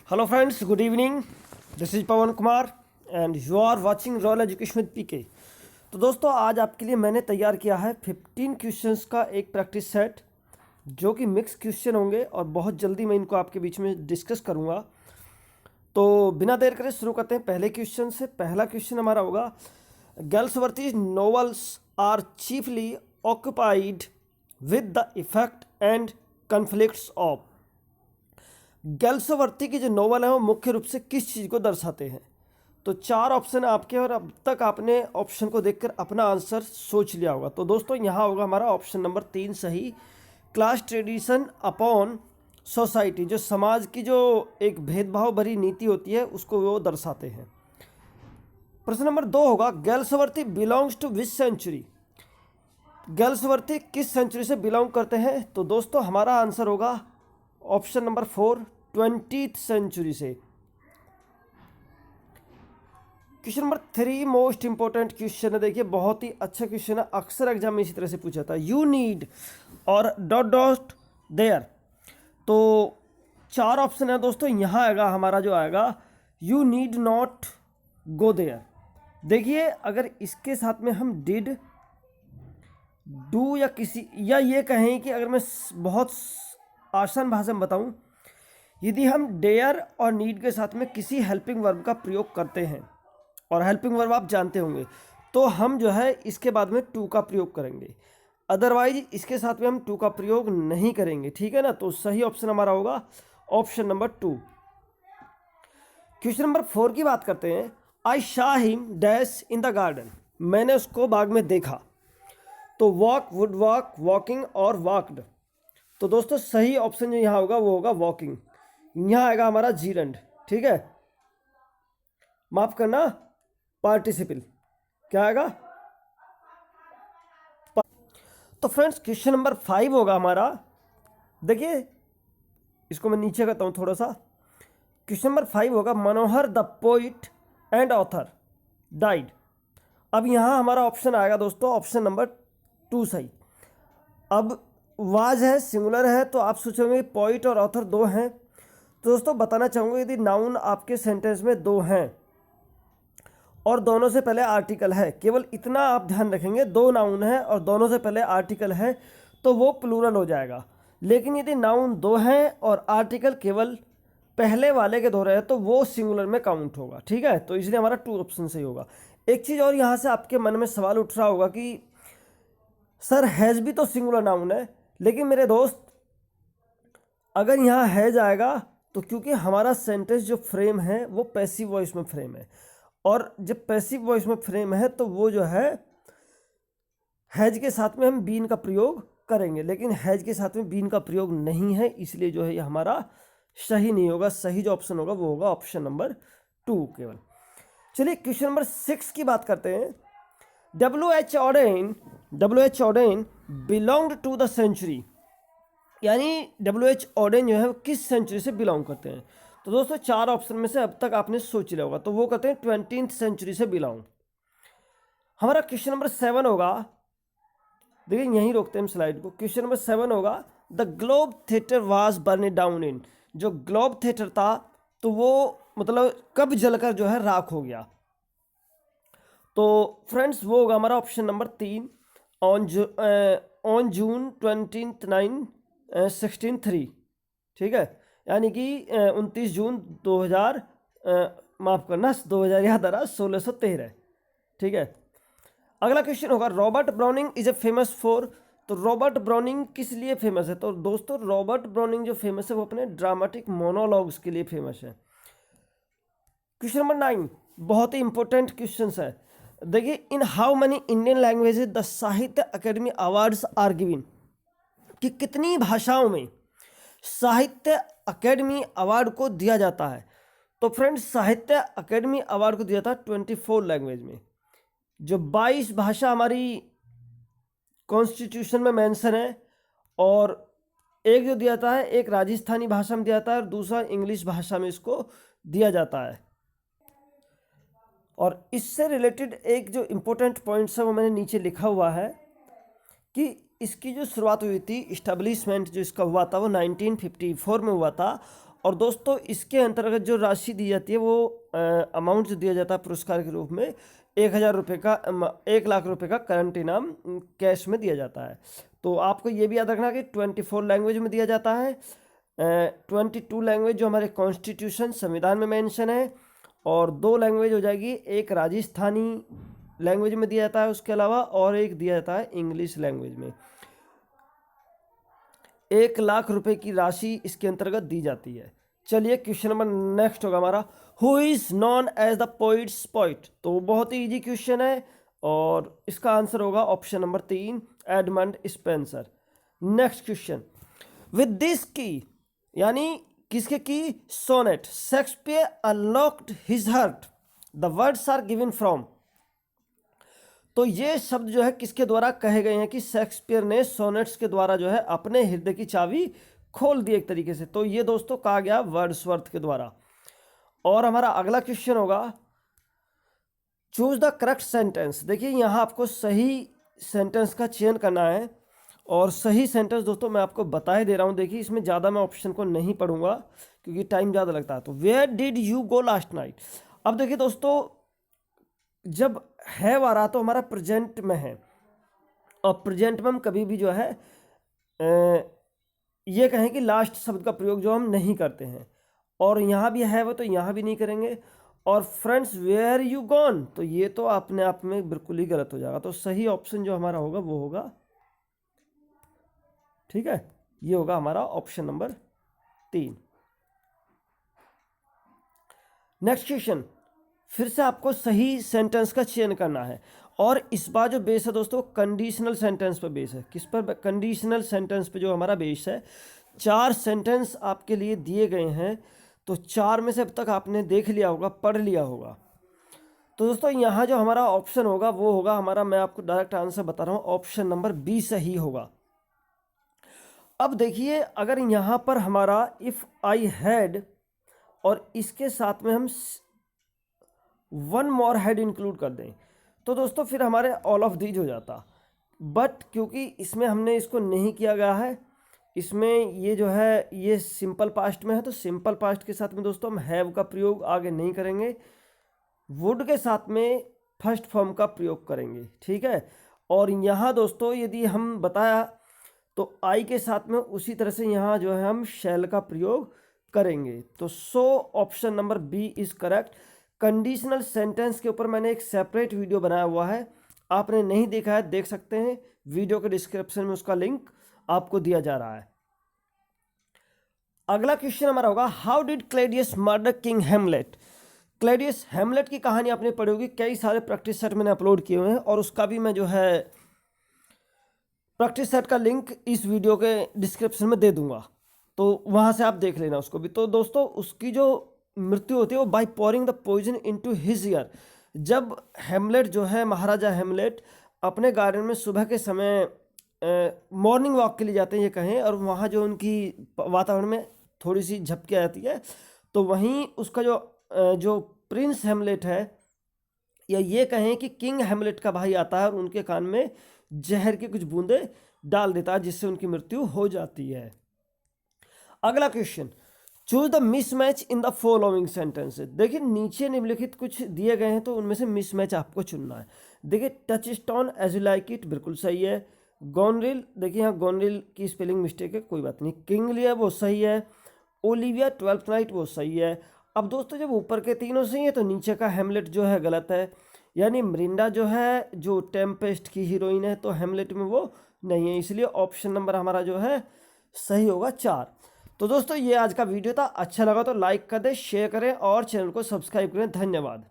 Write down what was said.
Hello friends, good evening. This is Pawan Kumar and you are watching royal education with PK. तो दोस्तों, आज आपके लिए मैंने तैयार किया है 15 क्वेश्चंस का एक प्रैक्टिस सेट, जो कि मिक्स क्वेश्चन होंगे और बहुत जल्दी मैं इनको आपके बीच में डिस्कस करूंगा। तो बिना देर करे शुरू करते हैं पहले क्वेश्चन से। पहला क्वेश्चन हमारा होगा, Galsworthy's novels are chiefly occupied with the effect and conflicts of. Galsworthy की जो नॉवल है वो मुख्य रूप से किस चीज़ को दर्शाते हैं? तो चार ऑप्शन है आपके, और अब तक आपने ऑप्शन को देखकर अपना आंसर सोच लिया होगा। तो दोस्तों, यहाँ होगा हमारा ऑप्शन नंबर 3 सही। क्लास ट्रेडिशन अपॉन सोसाइटी, जो समाज की जो एक भेदभाव भरी नीति होती है उसको वो दर्शाते हैं। प्रश्न नंबर 2 होगा, गेल्सवर्ती बिलोंग्स टू विच सेंचुरी। गेल्सवर्ती किस सेंचुरी से बिलोंग करते हैं? तो दोस्तों, हमारा आंसर होगा ऑप्शन नंबर 4, 20th सेंचुरी से। Question number 3 most important question है। देखिए, बहुत ही अच्छा क्वेश्चन है, अक्सर एग्जाम में इसी तरह से पूछा था। यू नीड और डॉट डॉट देयर। तो चार ऑप्शन है दोस्तों, यहाँ आएगा हमारा जो आएगा you need not go there. देखिए, अगर इसके साथ में हम डिड, डू या ये कहें कि अगर मैं बहुत आसान भाषा में बताऊं, यदि हम डेयर और नीड के साथ में किसी हेल्पिंग वर्ब का प्रयोग करते हैं, और हेल्पिंग वर्ब आप जानते होंगे, तो हम जो है इसके बाद में टू का प्रयोग करेंगे। अदरवाइज इसके साथ में हम टू का प्रयोग नहीं करेंगे, ठीक है ना। तो सही ऑप्शन हमारा होगा ऑप्शन नंबर 2। क्वेश्चन नंबर 4 की बात करते हैं। I saw him dash in the garden. मैंने उसको बाग में देखा। तो वॉक, वुड वॉक, वॉकिंग और वॉकड। तो दोस्तों, सही ऑप्शन जो यहाँ होगा वो होगा वॉकिंग। यहाँ आएगा हमारा जीरंड, ठीक है, माफ करना, पार्टिसिपल। क्या आएगा? तो फ्रेंड्स, क्वेश्चन नंबर 5 होगा हमारा। देखिए, इसको मैं नीचे करता हूँ थोड़ा सा। क्वेश्चन नंबर 5 होगा, Manohar the poet and author died. अब यहाँ हमारा ऑप्शन आएगा दोस्तों ऑप्शन नंबर 2 सही। अब वाज है, सिंगुलर है, तो आप सोचोगे पोइट और ऑथर दो हैं। तो दोस्तों, बताना चाहूँगा, यदि नाउन आपके सेंटेंस में दो हैं और दोनों से पहले आर्टिकल है, केवल इतना आप ध्यान रखेंगे, दो नाउन है और दोनों से पहले आर्टिकल है, तो वो प्लूरल हो जाएगा। लेकिन यदि नाउन दो हैं और आर्टिकल केवल पहले वाले के दो रहे, तो वो सिंगुलर में काउंट होगा, ठीक है। तो इसलिए हमारा 2 ऑप्शन सही होगा। एक चीज़ और यहाँ से आपके मन में सवाल उठ रहा होगा कि सर, हैज़ भी तो सिंगुलर नाउन है, लेकिन मेरे दोस्त, अगर यहाँ हैज़ आएगा तो क्योंकि हमारा सेंटेंस जो फ्रेम है वो पैसिव वॉइस में फ्रेम है, और जब पैसिव वॉइस में फ्रेम है तो वो जो है हैज के साथ में हम बीन का प्रयोग करेंगे, लेकिन हैज के साथ में बीन का प्रयोग नहीं है, इसलिए जो है ये हमारा सही नहीं होगा। सही जो ऑप्शन होगा वो होगा ऑप्शन नंबर 2 केवल। चलिए, क्वेश्चन नंबर 6 की बात करते हैं। W.H. Auden belonged to the century, यानी W.H. Auden जो है वो किस सेंचुरी से बिलोंग करते हैं? तो दोस्तों, चार ऑप्शन में से अब तक आपने सोच लिया होगा, तो वो कहते हैं 20th सेंचुरी से बिलोंग। हमारा क्वेश्चन नंबर 7 होगा। देखिए, यहीं रोकते हैं हम स्लाइड को। क्वेश्चन नंबर 7 होगा, the globe theatre was born down in. जो ग्लोब थिएटर था, तो वो मतलब कब जलकर जो है राख हो गया? तो फ्रेंड्स, वो होगा हमारा ऑप्शन नंबर 3, ऑन जून 29, 1603, ठीक है, यानी कि 29 जून 2000, माफ करना 2000 याद आ रहा, 1613, ठीक है। अगला क्वेश्चन होगा, Robert browning is a famous for. तो रॉबर्ट ब्राउनिंग किस लिए फेमस है? तो दोस्तों, रॉबर्ट ब्राउनिंग जो फेमस है वो अपने ड्रामेटिक मोनोलॉग्स के लिए फेमस है। क्वेश्चन नंबर 9 बहुत ही इंपॉर्टेंट क्वेश्चन है। देखिए, in how many Indian languages the साहित्य अकेडमी अवार्ड्स आर गिवन। कि कितनी भाषाओं में साहित्य अकेडमी अवार्ड को दिया जाता है? तो फ्रेंड्स, साहित्य अकेडमी अवार्ड को दिया था 24 लैंग्वेज में। जो 22 भाषा हमारी कॉन्स्टिट्यूशन में मेंशन है, और एक जो दिया जाता है, एक राजस्थानी भाषा में दिया जाता है और दूसरा इंग्लिश भाषा में इसको दिया जाता है। और इससे रिलेटेड एक जो इम्पोर्टेंट पॉइंट्स है वो मैंने नीचे लिखा हुआ है कि इसकी जो शुरुआत हुई थी, इस्टेब्लिशमेंट जो इसका हुआ था वो 1954 में हुआ था, और दोस्तों इसके अंतर्गत जो राशि दी जाती है वो अमाउंट जो दिया जाता है पुरस्कार के रूप में 1,000 रुपये का 1,00,000 रुपये का करंट इनाम कैश में दिया जाता है। तो आपको ये भी याद रखना कि 24 लैंग्वेज में दिया जाता है। 22 लैंग्वेज जो हमारे कॉन्स्टिट्यूशन संविधान में मेंशन है, और 2 लैंग्वेज हो जाएगी, एक राजस्थानी लैंग्वेज में दिया जाता है उसके अलावा, और एक दिया जाता है इंग्लिश लैंग्वेज में। 1,00,000 रुपये की राशि इसके अंतर्गत दी जाती है। चलिए क्वेश्चन नंबर नेक्स्ट होगा हमारा, who is known as the poet's poet. तो बहुत ही इजी क्वेश्चन है और इसका आंसर होगा option number 3, Edmund Spenser. Next question, with this की यानी किसके की, sonnet, Shakespeare unlocked his heart, the words are given from. तो ये शब्द जो है किसके द्वारा कहे गए हैं कि शेक्सपियर ने सोनेट्स के द्वारा जो है अपने हृदय की चाबी खोल दी एक तरीके से। तो ये दोस्तों कहा गया वर्ड्सवर्थ के द्वारा। और हमारा अगला क्वेश्चन होगा, चूज द करेक्ट सेंटेंस। देखिए यहाँ आपको सही सेंटेंस का चयन करना है, और सही सेंटेंस दोस्तों मैं आपको बता ही दे रहा हूँ। देखिए इसमें ज़्यादा मैं ऑप्शन को नहीं पढ़ूंगा क्योंकि टाइम ज़्यादा लगता है। तो where did you go last night. अब देखिए दोस्तों जब हैव आ रहा तो हमारा प्रेजेंट में है, और प्रेजेंट में हम कभी भी जो है ये कहें कि लास्ट शब्द का प्रयोग जो हम नहीं करते हैं, और यहाँ भी है वो तो यहाँ भी नहीं करेंगे। और फ्रेंड्स वेयर यू गॉन, तो ये तो अपने आप में बिल्कुल ही गलत हो जाएगा। तो सही ऑप्शन जो हमारा होगा वो होगा, ठीक है, ये होगा हमारा ऑप्शन नंबर 3। नेक्स्ट क्वेश्चन, फिर से आपको सही सेंटेंस का चयन करना है, और इस बार जो बेस है दोस्तों कंडीशनल सेंटेंस पर बेस है। किस पर, कंडीशनल सेंटेंस पे जो हमारा बेस है। 4 सेंटेंस आपके लिए दिए गए हैं, तो 4 में से अब तक आपने देख लिया होगा, पढ़ लिया होगा। तो दोस्तों यहाँ जो हमारा ऑप्शन होगा वो होगा हमारा, मैं आपको डायरेक्ट आंसर बता रहा हूँ, ऑप्शन नंबर बी सही होगा। अब देखिए अगर यहाँ पर हमारा इफ़ आई हैड और इसके साथ में हम 1 मोर हेड इंक्लूड कर दें, तो दोस्तों फिर हमारे ऑल ऑफ दीज हो जाता। बट क्योंकि इसमें हमने इसको नहीं किया गया है, इसमें ये जो है ये सिंपल पास्ट में है, तो सिंपल पास्ट के साथ में दोस्तों हम हैव का प्रयोग आगे नहीं करेंगे, वुड के साथ में फर्स्ट फॉर्म का प्रयोग करेंगे, ठीक है। और यहाँ दोस्तों यदि हम बताया तो आई के साथ में उसी तरह से यहाँ जो है हम शैल का प्रयोग करेंगे। तो option number B is correct. Conditional sentence के ऊपर मैंने एक सेपरेट वीडियो बनाया हुआ है, आपने नहीं देखा है देख सकते हैं, वीडियो के डिस्क्रिप्शन में उसका लिंक आपको दिया जा रहा है। अगला क्वेश्चन हमारा होगा, हाउ डिड क्लैडियस मर्डर किंग हेमलेट। क्लैडियस हेमलेट की कहानी आपने पढ़ी होगी, कई सारे प्रैक्टिस सेट मैंने अपलोड किए हुए हैं, और उसका भी मैं जो है प्रैक्टिस सेट का लिंक इस वीडियो के डिस्क्रिप्शन में दे दूंगा, तो वहाँ से आप देख लेना उसको भी। तो दोस्तों उसकी जो मृत्यु होती है वो by pouring the poison into his ear. जब हेमलेट जो है, महाराजा हेमलेट अपने गार्डन में सुबह के समय मॉर्निंग वॉक के लिए जाते हैं ये कहें, और वहाँ जो उनकी वातावरण में थोड़ी सी झपकी आ जाती है, तो वहीं उसका जो प्रिंस हेमलेट है, या ये कहें कि किंग हेमलेट का भाई आता है और उनके कान में जहर की कुछ बूंदें डाल देता है, जिससे उनकी मृत्यु हो जाती है। अगला question, choose the mismatch in the following sentences. देखिए नीचे निम्नलिखित कुछ दिए गए हैं, तो उनमें से मिसमैच आपको चुनना है। देखिए touch stone age you like it बिल्कुल सही है। गोनरिल, देखिए यहाँ गोनरिल की स्पेलिंग मिस्टेक है, कोई बात नहीं। किंग लियर वो सही है। ओलिविया 12th नाइट वो सही है। अब दोस्तों जब ऊपर के तीनों सही है तो नीचे का हेमलेट जो है गलत है, यानी मिरिंडा जो है जो टेम्पेस्ट की हीरोइन है, तो हेमलेट में वो नहीं है, इसलिए ऑप्शन नंबर हमारा जो है सही होगा 4। तो दोस्तों ये आज का वीडियो था, अच्छा लगा तो लाइक कर दें, शेयर करें और चैनल को सब्सक्राइब करें। धन्यवाद।